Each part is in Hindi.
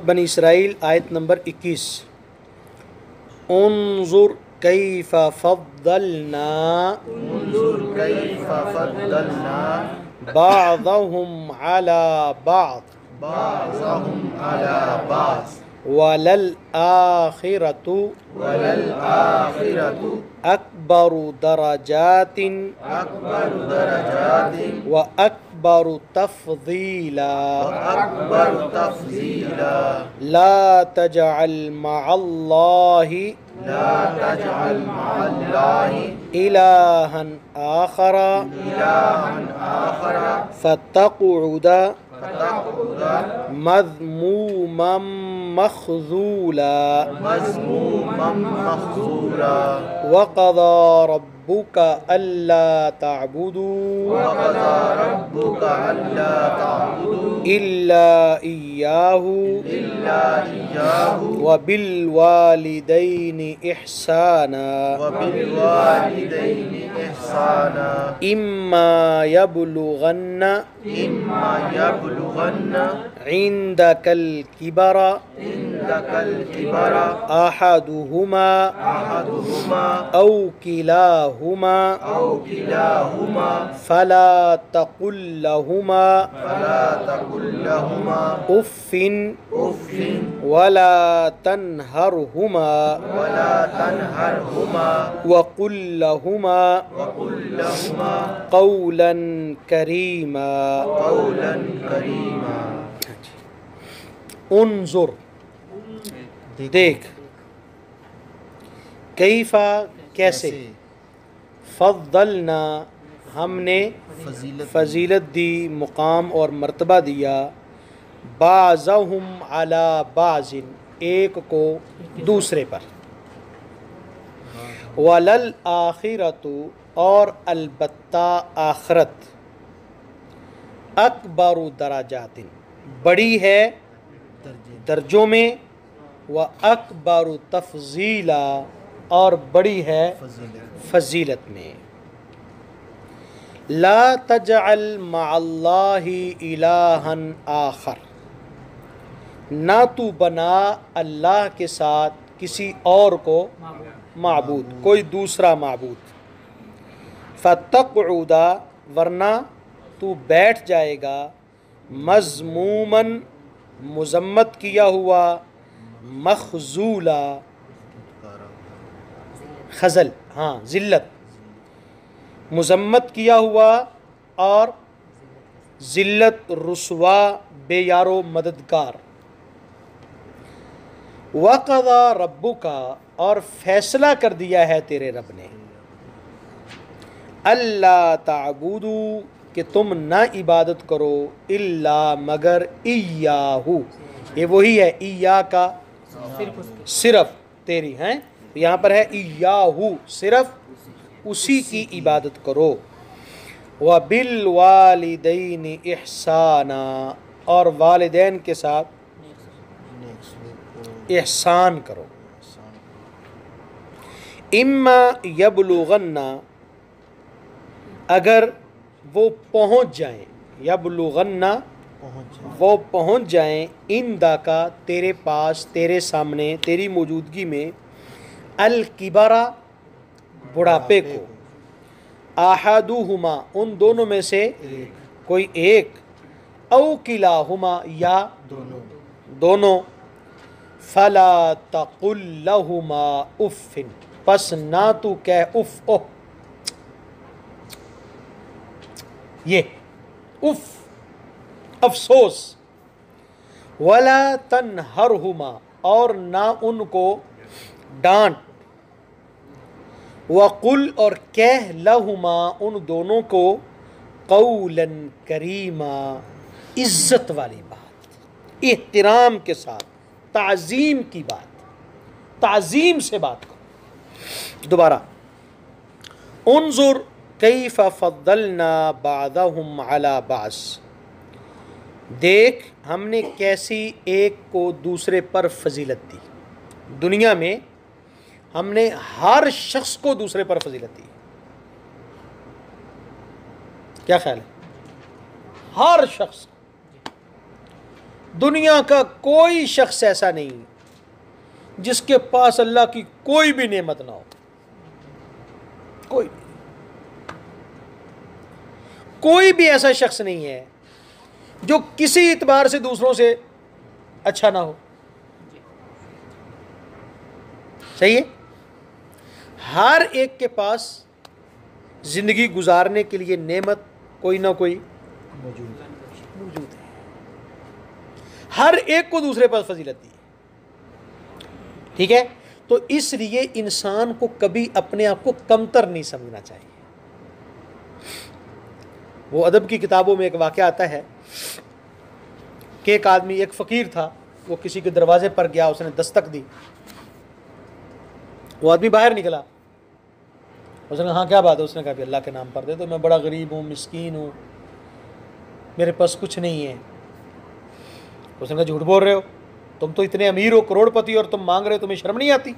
सूरत बनी इसराइल आयत नंबर 21। उन्जुर कैफ़ा फद्दलना बाज़हुम अला बाज़ वलल आखिरतु अकबरु दरजातिन व अकबरु तफ़ज़ीला ला तजअल मअल्लाहि इलाहन आखरा फतक़उद मज़मूमम मख़ज़ूला वक़ज़ा रब्बुका अल्ला तअबुदू इल्ला इय्याहु व बिल वालिदैनि इहसाना इम्मा यबलुगन्ना इंदकल किबरा अहदुहुमा औ किलाहुमा फला तकुल लहुमा उफ्फिन वला तन्हरहुमा वकुल लहुमा क़ौलन करीमा। उन्जुर देख, कैफ़ा कैसे, फद्दलना हमने फजीलत दी, मुकाम और मर्तबा दिया, बाज़हुम अला बाज़िन एक को दूसरे पर, वलल आखिरतु और अलबत्ता आखरत, अकबरु दराजातिन बड़ी है दर्जों में, व अकबरु तफ़ज़ीला और बड़ी है फजीलत में। ला तजअल मअल्लाहि इलाहन आखर, ना तू बना अल्लाह के साथ किसी और को माबूद, कोई दूसरा माबूद। फतक़उदा वरना तू बैठ जाएगा, मज़मूमन मुज़म्मत किया हुआ, मख़ज़ूला खज़ल हाँ ज़िल्लत, मुज़म्मत किया हुआ और ज़िल्लत रुसवा बेयारो मददगार। वक़ज़ा रब्बुका और फैसला कर दिया है तेरे रब ने, अल्ला ताबुदू कि तुम ना इबादत करो, इल्ला मगर, इय्याहू ये वही है, इय्या का सिर्फ तेरी हैं, यहाँ पर है इय्याहू सिर्फ उसी की इबादत करो। व बिल वालिदैनि इहसाना और वालिदैन के साथ एहसान करो। इम्मा यबलुगन्ना अगर वो पहुँच जाएं, यबलुगन्ना वो पहुँच जाएं, इंदा का तेरे पास, तेरे सामने, तेरी मौजूदगी में, अल किबरा बुढ़ापे को, अहदुहुमा उन दोनों में से कोई एक, औ किलाहुमा या दोनों, फला तकुल लहुमा उफ्फिन पस ना तू कह उफ, ओह ये उफ अफसोस, वला तन्हरहुमा और ना उनको डांट, वकुल और कह लहुमा उन दोनों को, कौलन करीमा इज्जत वाली बात, एहतराम के साथ, ताज़ीम की बात, ताज़ीम से बात करो। दोबारा, उन्जुर कैफ़ा फद्दलना बाज़हुम अला बाज़, देख हमने कैसी एक को दूसरे पर फजीलत दी। दुनिया में हमने हर शख्स को दूसरे पर फजीलत दी। क्या ख्याल है? हर शख्स, दुनिया का कोई शख्स ऐसा नहीं जिसके पास अल्लाह की कोई भी नेमत ना हो, कोई भी ऐसा शख्स नहीं है जो किसी इतबार से दूसरों से अच्छा ना हो। सही है? हर एक के पास जिंदगी गुजारने के लिए नेमत कोई ना कोई मौजूद है। हर एक को दूसरे पर फजीलत दी है। ठीक है? तो इसलिए इंसान को कभी अपने आप को कमतर नहीं समझना चाहिए। वो अदब की किताबों में एक वाक़या आता है कि एक आदमी, एक फ़कीर था, वो किसी के दरवाजे पर गया, उसने दस्तक दी, वो आदमी बाहर निकला। उसने कहा हाँ क्या बात है? उसने कहा कि अल्लाह के नाम पर दे दो, मैं बड़ा गरीब हूँ, मिस्कीन हूँ, मेरे पास कुछ नहीं है। उसने कहा झूठ बोल रहे हो, तुम तो इतने अमीर हो, करोड़पति, और तुम मांग रहे हो, तुम्हें शर्म नहीं आती?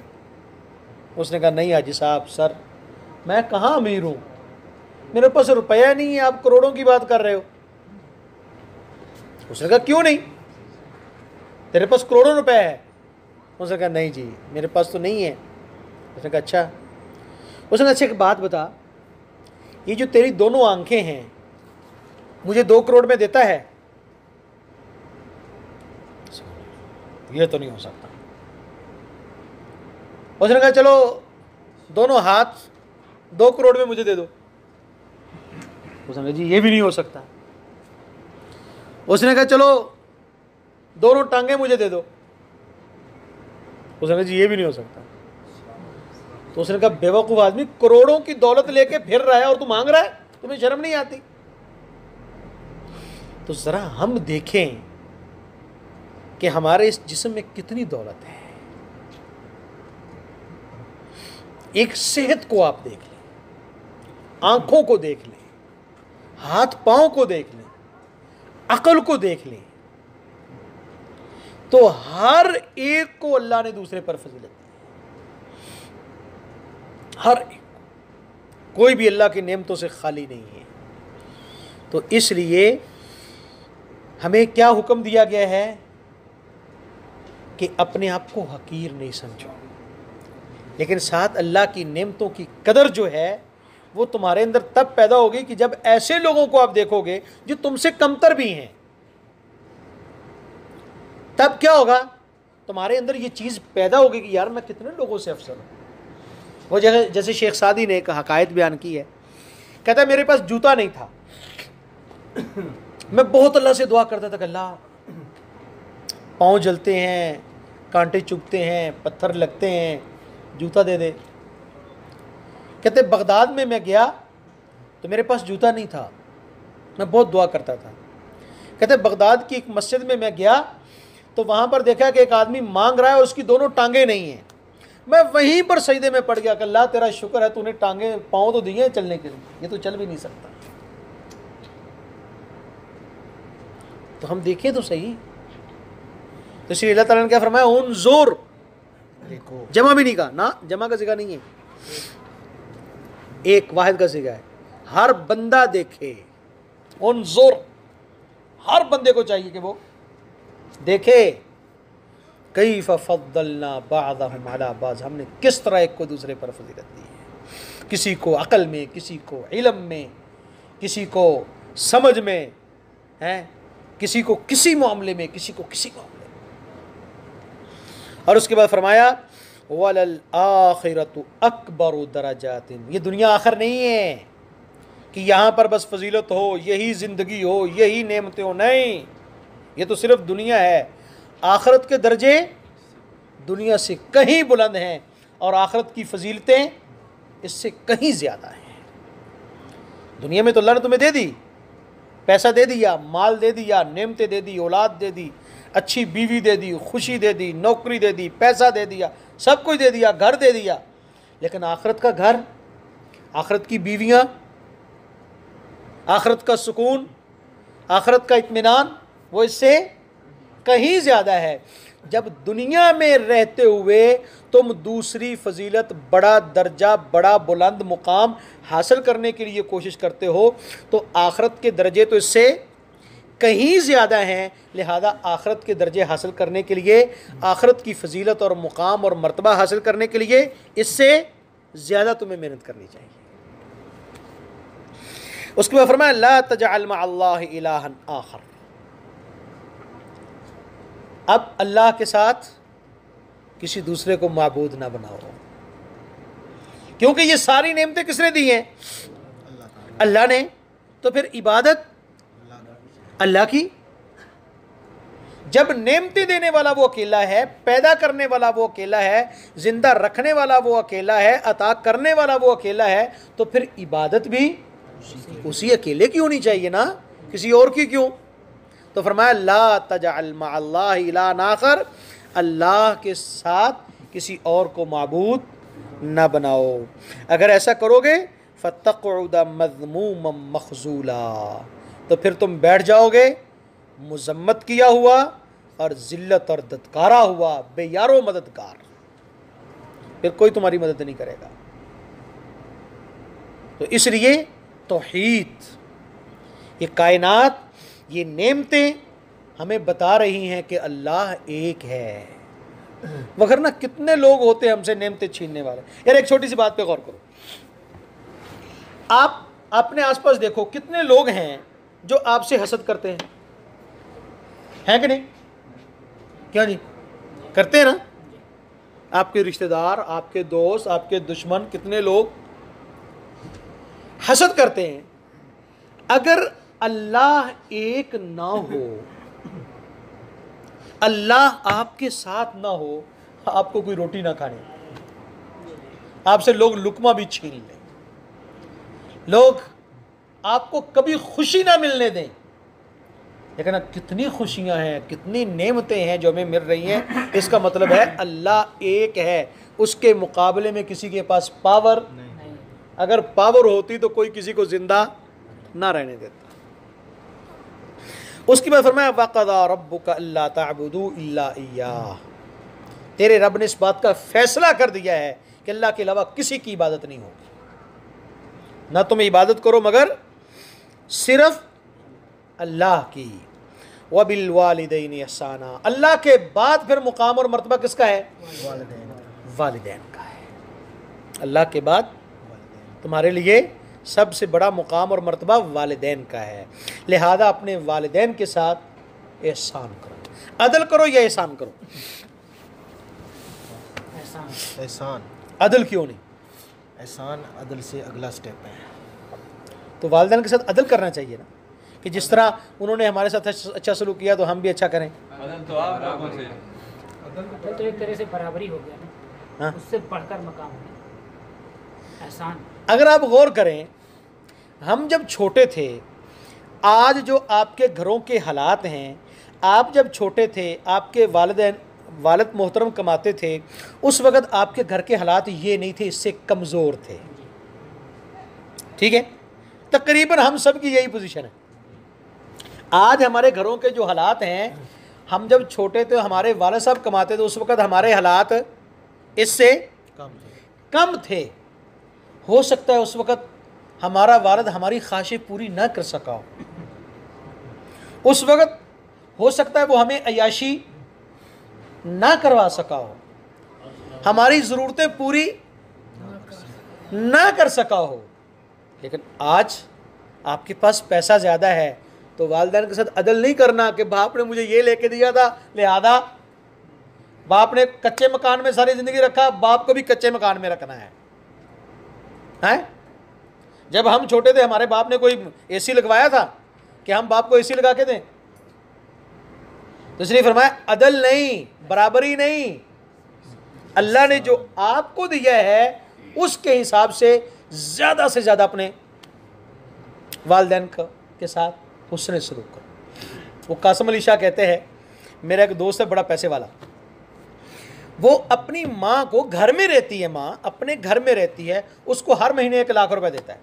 उसने कहा नहीं हाजी साहब, सर मैं कहाँ अमीर हूँ, मेरे पास रुपया नहीं है, आप करोड़ों की बात कर रहे हो। उसने कहा क्यों नहीं, तेरे पास करोड़ों रुपए है? उसने कहा नहीं जी मेरे पास तो नहीं है। उसने कहा अच्छा। उसने अच्छा एक बात बता, ये जो तेरी दोनों आंखें हैं मुझे 2 करोड़ में देता है? ये तो नहीं हो सकता। उसने कहा चलो दोनों हाथ 2 करोड़ में मुझे दे दो। उसने कहा जी ये भी नहीं हो सकता। उसने कहा चलो दोनों टांगे मुझे दे दो। उसने कहा जी ये भी नहीं हो सकता। तो उसने कहा बेवकूफ़ आदमी, करोड़ों की दौलत लेके फिर रहा है और तू मांग रहा है, तुम्हें शर्म नहीं आती? तो ज़रा हम देखें कि हमारे इस जिस्म में कितनी दौलत है। एक सेहत को आप देख लें, आंखों को देख लें, हाथ पांव को देख लें, अकल को देख लें, तो हर एक को अल्लाह ने दूसरे पर फजीलत दी। हर एक, कोई भी अल्लाह की नेमतों से खाली नहीं है। तो इसलिए हमें क्या हुक्म दिया गया है कि अपने आप को हकीर नहीं समझो, लेकिन साथ अल्लाह की नेमतों की कदर जो है वो तुम्हारे अंदर तब पैदा होगी कि जब ऐसे लोगों को आप देखोगे जो तुमसे कमतर भी हैं। तब क्या होगा, तुम्हारे अंदर ये चीज़ पैदा होगी कि यार मैं कितने लोगों से अफसर हूँ। वो जैसे शेख सादी ने एक हकायत बयान की है, कहता है मेरे पास जूता नहीं था, मैं बहुत अल्लाह से दुआ करता था कि अल्लाह पाँव जलते हैं, कांटे चुभते हैं, पत्थर लगते हैं, जूता दे दे। कहते बगदाद में मैं गया तो मेरे पास जूता नहीं था, मैं बहुत दुआ करता था। कहते बगदाद की एक मस्जिद में मैं गया तो वहाँ पर देखा कि एक आदमी मांग रहा है, उसकी दोनों टांगे नहीं हैं। मैं वहीं पर सजदे में पड़ गया कि अल्लाह तेरा शुक्र है, तूने टांगे पाँव तो दिए हैं चलने के लिए, ये तो चल भी नहीं सकता। तो हम देखें तो सही। तो इसलिए अल्लाह ताला ने क्या फरमाया, उन्जुर, देखो, जमा भी नहीं कहा ना, जमा का सिगा नहीं है, एक वाहिद का सिगा है, हर बंदा देखे। उन्जुर, हर बंदे को चाहिए कि वो देखे कैफ फद्दलना बादहुम अला बाज़, हमने किस तरह एक को दूसरे पर फजीलत दी है। किसी को अकल में, किसी को इल्म में, किसी को समझ में है, किसी को किसी मामले में, किसी को किसी मामले में। और उसके बाद फरमाया वलल आखिरतु अकबरु दरजातिन, ये दुनिया आखिर नहीं है कि यहाँ पर बस फजीलत हो, यही ज़िंदगी हो, यही नेमतें हो, नहीं, ये तो सिर्फ दुनिया है। आखिरत के दर्जे दुनिया से कहीं बुलंद हैं और आखिरत की फजीलतें इससे कहीं ज़्यादा हैं। दुनिया में तो अल्लाह ने तुम्हें दे दी, पैसा दे दिया, माल दे दिया, नेमतें दे दी, औलाद दे दी, अच्छी बीवी दे दी, खुशी दे दी, नौकरी दे दी, पैसा दे दिया, सब कुछ दे दिया, घर दे दिया, लेकिन आखिरत का घर, आखिरत की बीवियाँ, आखिरत का सुकून, आखिरत का इत्मीनान, वो इससे कहीं ज़्यादा है। जब दुनिया में रहते हुए तुम दूसरी फजीलत, बड़ा दर्जा, बड़ा बुलंद मुकाम हासिल करने के लिए कोशिश करते हो, तो आखिरत के दर्जे तो इससे कहीं ज़्यादा हैं, लिहाजा आखरत के दर्जे हासिल करने के लिए, आखरत की फजीलत और मुकाम और मर्तबा हासिल करने के लिए इससे ज़्यादा तुम्हें मेहनत करनी चाहिए। उसके बाद फरमाया ला तजअल मअल्लाहि इलाहन आखर, अब अल्लाह के साथ किसी दूसरे को माबूद ना बनाओ, क्योंकि ये सारी नेमतें किसने दी हैं? अल्लाह ने। तो फिर इबादत अल्लाह की। जब नेमतें देने वाला वो अकेला है, पैदा करने वाला वो अकेला है, जिंदा रखने वाला वो अकेला है, अता करने वाला वो अकेला है, तो फिर इबादत भी उसी अकेले की होनी चाहिए ना, किसी और की क्यों? तो फरमाया ला तजअल मअल्लाहि इलाहन आखर, अल्लाह के साथ किसी और को माबूद ना बनाओ। अगर ऐसा करोगे फतक़उद मज़मूमम मख़ज़ूला, तो फिर तुम बैठ जाओगे मुज़म्मत किया हुआ और ज़िल्लत और दत्कारा हुआ, बेयारो मददगार, फिर कोई तुम्हारी मदद नहीं करेगा। तो इसलिए तौहीद, ये कायनात, ये नेमतें हमें बता रही हैं कि अल्लाह एक है। वगरना कितने लोग होते हैं हमसे नेमतें छीनने वाले। यार एक छोटी सी बात पे गौर करो, आप अपने आसपास देखो कितने लोग हैं जो आपसे हसद करते हैं कि नहीं? क्या जी करते हैं ना? आपके रिश्तेदार, आपके दोस्त, आपके दुश्मन, कितने लोग हसद करते हैं। अगर अल्लाह एक ना हो, अल्लाह आपके साथ ना हो, आपको कोई रोटी ना खाने, आपसे लोग लुकमा भी छीन लें, लोग आपको कभी खुशी ना मिलने दें। लेकिन कितनी खुशियां हैं, कितनी नेमतें हैं जो हमें मिल रही हैं, इसका मतलब है अल्लाह एक है, उसके मुकाबले में किसी के पास पावर नहीं। अगर पावर होती तो कोई किसी को जिंदा ना रहने देता। उसके बाद फरमाया वक़ज़ा रब्बुका अल्ला तअबुदू इल्ला इय्याह, तेरे रब ने इस बात का फैसला कर दिया है कि अल्लाह के अलावा किसी की इबादत नहीं होगी, ना तुम इबादत करो मगर सिर्फ अल्लाह की। वबिल वालिदैनि ihसाना, अल्लाह के बाद फिर मुकाम और मर्तबा किसका है? वालिदैन का है। अल्लाह के बाद तुम्हारे लिए सबसे बड़ा मुकाम और मर्तबा वालिदैन का है। लिहाजा अपने वालिदैन के साथ एहसान करो। अदल करो या एहसान करो? एहसान। अदल क्यों नहीं? एहसान अदल से अगला स्टेप है। तो वालिदैन के साथ अदल करना चाहिए ना, कि जिस तरह उन्होंने हमारे साथ अच्छा सलूक किया तो हम भी अच्छा करें। अदल तो आप लोगों से, अदल तो एक तरह से बराबरी हो गया ना, हाँ? उससे बढ़कर मकाम है एहसान। अगर आप गौर करें, हम जब छोटे थे, आज जो आपके घरों के हालात हैं, आप जब छोटे थे, आपके वालिद मोहतरम कमाते थे, उस वक़्त आपके घर के हालात ये नहीं थे, इससे कमज़ोर थे। ठीक है, तकरीबन हम सब की यही पोजीशन है। आज हमारे घरों के जो हालात हैं, हम जब छोटे थे, हमारे वालिद साहब कमाते थे, उस वक़्त हमारे हालात इससे कम थे। हो सकता है उस वक़्त हमारा वालिद हमारी ख्वाहिशें पूरी ना कर सका हो, उस वक़्त हो सकता है वो हमें अय्याशी ना करवा सका हो, हमारी ज़रूरतें पूरी ना कर सका हो। लेकिन आज आपके पास पैसा ज़्यादा है तो वालिदैन के साथ अदल नहीं करना कि बाप ने मुझे ये लेके दिया था, लिहाजा बाप ने कच्चे मकान में सारी ज़िंदगी रखा, बाप को भी कच्चे मकान में रखना है। जब हम छोटे थे, हमारे बाप ने कोई एसी लगवाया था कि हम बाप को एसी लगा के दें? तो इसलिए फरमाया अदल नहीं, बराबरी नहीं। अल्लाह ने जो आपको दिया है उसके हिसाब से ज़्यादा अपने वालिदैन के साथ हुस्न सलूक करो। वो कासिम अली शाह कहते हैं, मेरा एक दोस्त है बड़ा पैसे वाला, वो अपनी माँ को, घर में रहती है माँ, अपने घर में रहती है, उसको हर महीने 1 लाख रुपए देता है,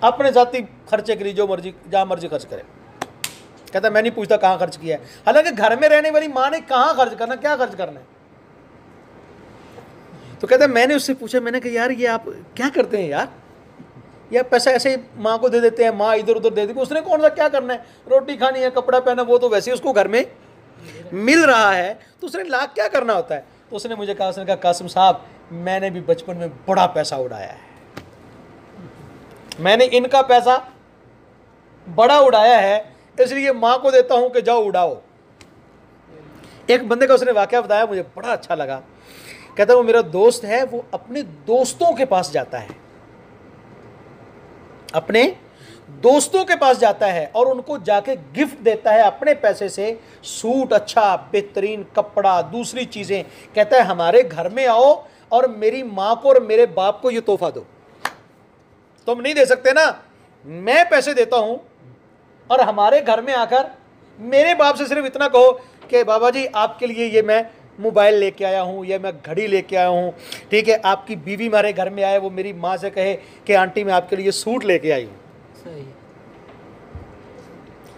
अपने जाती खर्चे के लिए, जो मर्जी जहाँ मर्जी खर्च करे। कहता मैं नहीं पूछता कहाँ खर्च किया है, हालांकि घर में रहने वाली माँ ने कहाँ खर्च करना, क्या खर्च करना है। तो कहता मैंने उससे पूछा, मैंने कहा यार ये आप क्या करते हैं यार, या पैसा ऐसे ही माँ को दे देते हैं, माँ इधर उधर दे देती, उसने कौन सा क्या करना है, रोटी खानी है, कपड़ा पहना, वो तो वैसे ही उसको घर में मिल रहा है, तो उसने लाख क्या करना होता है। तो उसने मुझे कहा, उसने कहा कासिम साहब मैंने भी बचपन में बड़ा पैसा उड़ाया है, मैंने इनका पैसा बड़ा उड़ाया है, इसलिए माँ को देता हूँ कि जाओ उड़ाओ। एक बंदे का उसने वाकया बताया, मुझे बड़ा अच्छा लगा। कहता वो मेरा दोस्त है, वो अपने दोस्तों के पास जाता है, अपने दोस्तों के पास जाता है और उनको जाके गिफ्ट देता है अपने पैसे से, सूट अच्छा, बेहतरीन कपड़ा, दूसरी चीज़ें। कहता है हमारे घर में आओ और मेरी माँ को और मेरे बाप को ये तोहफा दो। तुम नहीं दे सकते ना, मैं पैसे देता हूं और हमारे घर में आकर मेरे बाप से सिर्फ इतना कहो कि बाबा जी आपके लिए ये मैं मोबाइल लेके आया हूँ, ये मैं घड़ी लेके आया हूँ, ठीक है। आपकी बीवी हमारे घर में आए, वो मेरी माँ से कहे कि आंटी मैं आपके लिए सूट लेके आई हूँ। सही।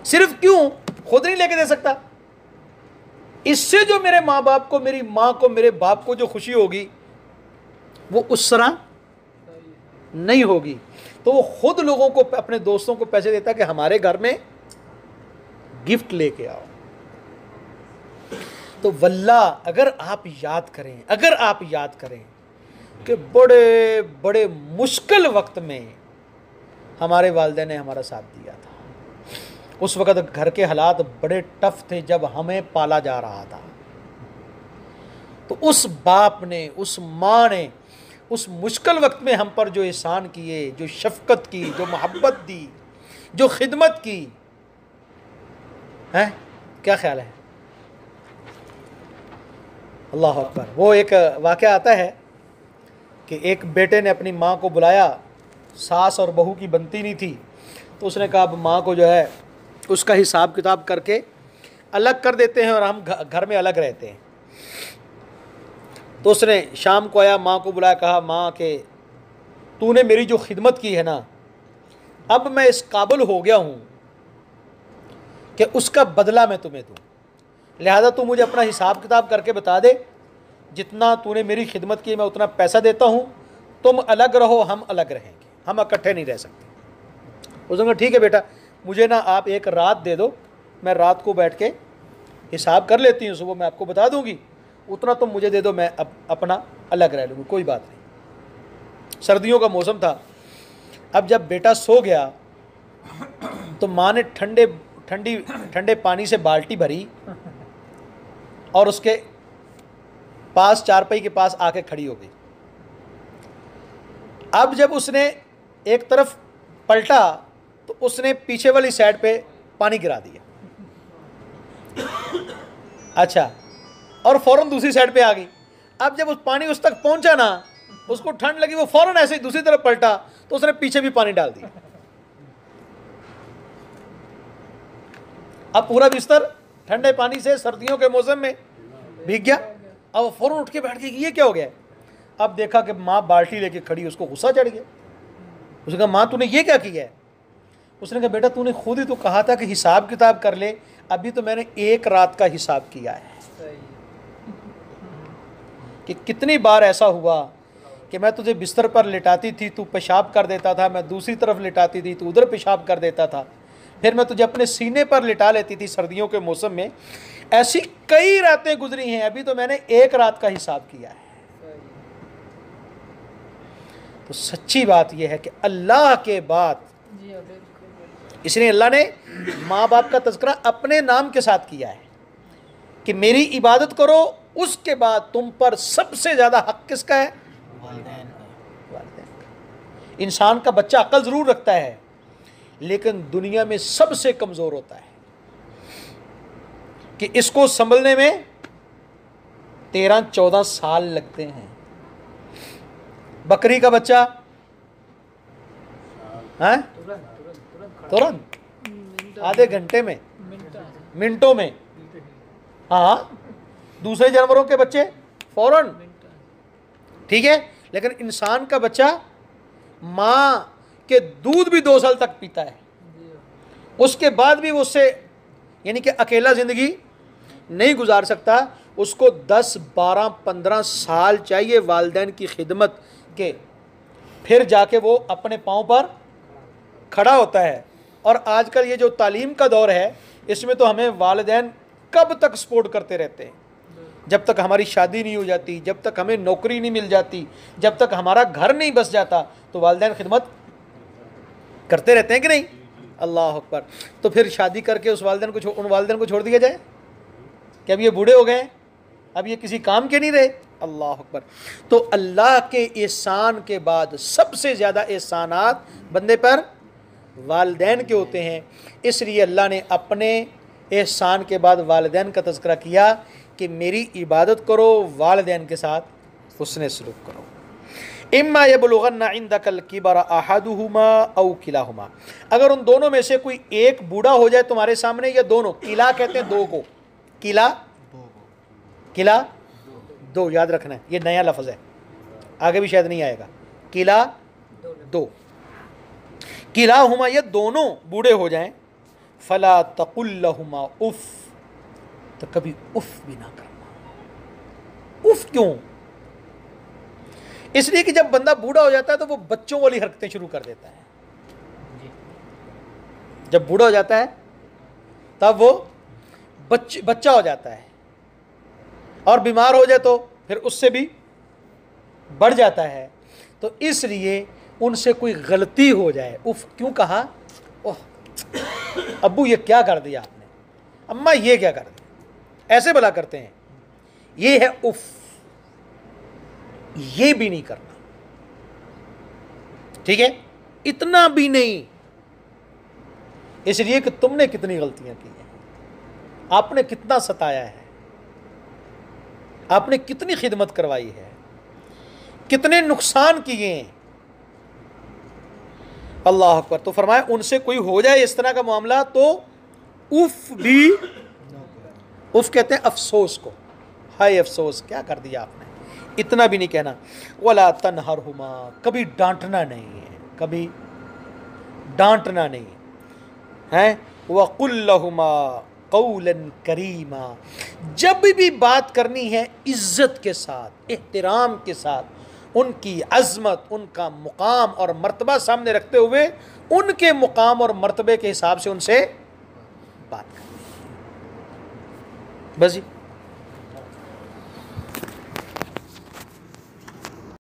सिर्फ क्यों, खुद नहीं लेके दे सकता, इससे जो मेरे माँ बाप को, मेरी माँ को, मेरे बाप को जो खुशी होगी वो उस तरह नहीं होगी। तो वो खुद लोगों को, अपने दोस्तों को पैसे देता कि हमारे घर में गिफ्ट लेके आओ। तो वल्लाह अगर आप याद करें, अगर आप याद करें कि बड़े बड़े मुश्किल वक्त में हमारे वालिदैन ने हमारा साथ दिया था। उस वक़्त घर के हालात बड़े टफ थे जब हमें पाला जा रहा था, तो उस बाप ने, उस माँ ने उस मुश्किल वक्त में हम पर जो एहसान किए, जो शफ़क़त की, जो मोहब्बत दी, जो खिदमत की है, क्या ख्याल है। अल्लाह अकबर। वो एक वाक़या आता है कि एक बेटे ने अपनी माँ को बुलाया, सास और बहू की बनती नहीं थी, तो उसने कहा अब माँ को जो है उसका हिसाब किताब करके अलग कर देते हैं और हम घर में अलग रहते हैं। तो उसने शाम को आया, माँ को बुलाया, कहा माँ के तूने मेरी जो खिदमत की है ना, अब मैं इस काबिल हो गया हूँ कि उसका बदला मैं तुम्हें दूँ, लिहाजा तू मुझे अपना हिसाब किताब करके बता दे, जितना तूने मेरी खिदमत की मैं उतना पैसा देता हूँ, तुम अलग रहो हम अलग रहेंगे, हम इकट्ठे नहीं रह सकते। उसने कहा ठीक है बेटा, मुझे ना आप एक रात दे दो, मैं रात को बैठ के हिसाब कर लेती हूँ, सुबह मैं आपको बता दूँगी, उतना तुम मुझे दे दो, मैं अपना अलग रह लूँगी, कोई बात नहीं। सर्दियों का मौसम था। अब जब बेटा सो गया तो माँ ने ठंडे पानी से बाल्टी भरी और उसके पास, चारपाई के पास आके खड़ी हो गई। अब जब उसने एक तरफ पलटा तो उसने पीछे वाली साइड पे पानी गिरा दिया। अच्छा, और फौरन दूसरी साइड पे आ गई। अब जब उस पानी उस तक पहुंचा ना, उसको ठंड लगी, वो फौरन ऐसे ही दूसरी तरफ पलटा तो उसने पीछे भी पानी डाल दिया। अब पूरा बिस्तर ठंडे पानी से सर्दियों के मौसम में भीग गया। अब फौरन उठ के बैठ गई कि ये क्या हो गया। अब देखा कि माँ बाल्टी लेके खड़ी, उसको गुस्सा चढ़ गया। उसने कहा माँ तूने ये क्या किया है। उसने कहा बेटा तूने खुद ही तो कहा था कि हिसाब किताब कर ले, अभी तो मैंने एक रात का हिसाब किया है कि कितनी बार ऐसा हुआ कि मैं तुझे बिस्तर पर लिटाती थी, तू पेशाब कर देता था, मैं दूसरी तरफ लिटाती थी, तू उधर पेशाब कर देता था, फिर मैं तुझे अपने सीने पर लिटा लेती थी सर्दियों के मौसम में। ऐसी कई रातें गुजरी हैं, अभी तो मैंने एक रात का हिसाब किया है। तो सच्ची बात यह है कि अल्लाह के बाद, इसलिए अल्लाह ने माँ बाप का तज़किरा अपने नाम के साथ किया है कि मेरी इबादत करो, उसके बाद तुम पर सबसे ज़्यादा हक किसका है, वालिदैन का। वालिदैन का। इंसान का बच्चा अक्ल ज़रूर रखता है लेकिन दुनिया में सबसे कमज़ोर होता है कि इसको संभलने में 13-14 साल लगते हैं। बकरी का बच्चा है तुरंत आधे घंटे में, मिनटों में। हाँ, दूसरे जानवरों के बच्चे फौरन, ठीक है, लेकिन इंसान का बच्चा माँ के दूध भी 2 साल तक पीता है, उसके बाद भी वो उससे यानी कि अकेला ज़िंदगी नहीं गुजार सकता। उसको 10, 12, 15 साल चाहिए वालिदैन की खिदमत के। फिर जाके वो अपने पाँव पर खड़ा होता है। और आजकल ये जो तालीम का दौर है, इसमें तो हमें वालिदैन कब तक सपोर्ट करते रहते हैं, जब तक हमारी शादी नहीं हो जाती, जब तक हमें नौकरी नहीं मिल जाती, जब तक हमारा घर नहीं बस जाता, तो वालिदैन खिदमत करते रहते हैं कि नहीं। अल्लाह अकबर। तो फिर शादी करके उन वालिदैन को छोड़ दिया जाए कि अब ये बूढ़े हो गए, अब ये किसी काम के नहीं रहे। अल्लाह अकबर। तो अल्लाह के एहसान के बाद सबसे ज़्यादा एहसानात बंदे पर वालिदैन के होते हैं। इसलिए अल्लाह ने अपने एहसान के बाद वालिदैन का तज़किरा किया कि मेरी इबादत करो, वालिदैन के साथ हुस्न सलूक करो। इम्मा यबलुगन्ना इंदकल किबरा अहदुहुमा औ किलाहुमा, अगर उन दोनों में से कोई एक बूढ़ा हो जाए तुम्हारे सामने, या दोनों, किला कहते हैं दो को, किला दो, याद रखना है, ये नया लफ्ज़ है, आगे भी शायद नहीं आएगा। किला दो, किलाहुमा, ये दोनों बूढ़े हो जाएं, फला तकुल्लहुमा उफ, तो कभी उफ भी ना करना। उफ क्यों? इसलिए कि जब बंदा बूढ़ा हो जाता है तो वो बच्चों वाली हरकतें शुरू कर देता है। जब बूढ़ा हो जाता है तब वो बच्चा हो जाता है, और बीमार हो जाए तो फिर उससे भी बढ़ जाता है। तो इसलिए उनसे कोई गलती हो जाए, उफ क्यों कहा, ओह अब्बू ये क्या कर दिया आपने, अम्मा ये क्या कर दिया, ऐसे भला करते हैं, ये है उफ, ये भी नहीं करना, ठीक है, इतना भी नहीं। इसलिए कि तुमने कितनी गलतियां की हैं, आपने कितना सताया है, आपने कितनी खिदमत करवाई है, कितने नुकसान किए हैं। अल्लाह अकबर। तो फरमाया उनसे कोई हो जाए इस तरह का मामला तो उफ भी, उफ कहते हैं अफसोस को, हाय अफसोस क्या कर दिया आपने, इतना भी नहीं कहना। वला तनहरहुमा, कभी डांटना नहीं है, कभी डांटना नहीं है। वकुल लहुमा कौलन करीमा, जब भी बात करनी है इज्जत के साथ, एहतराम के साथ, उनकी अज़मत, उनका मुकाम और मर्तबा सामने रखते हुए उनके मुकाम और मर्तबे के हिसाब से उनसे बात करनी है। बस जी।